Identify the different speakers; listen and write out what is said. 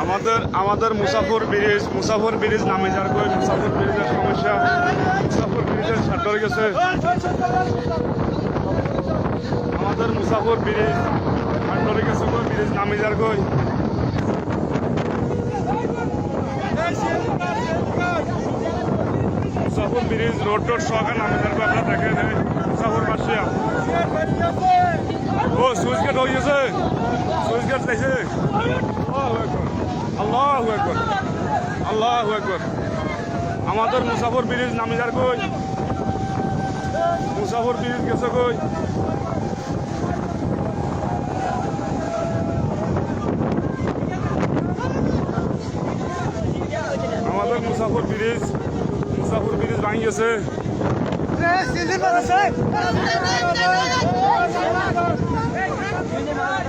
Speaker 1: আমাদের মুসাফর ব্রিজ নামে যার কই মুসাফর ব্রিজের সমস্যা মুসাফর ব্রিজের সার গেছে আমাদের মুসাফর ব্রিজ সার গেছে কই ব্রিজ নামে যার কই মুসাফর ব্রিজ রোড সহকার নামে যার কই আপনারা দেখে দেয় মুসাফর বাসিয়া ও সুইচ গেট হয়ে গেছে সুইচ গেট দেখছে আল্লাহু আকবার আল্লাহু আকবার আমাদের মুসাফর ব্রিজ নামে যার কই মুসাফর ব্রিজ গেছে কই আমাদের মুসাফর ব্রিজ ভাঙি গেছে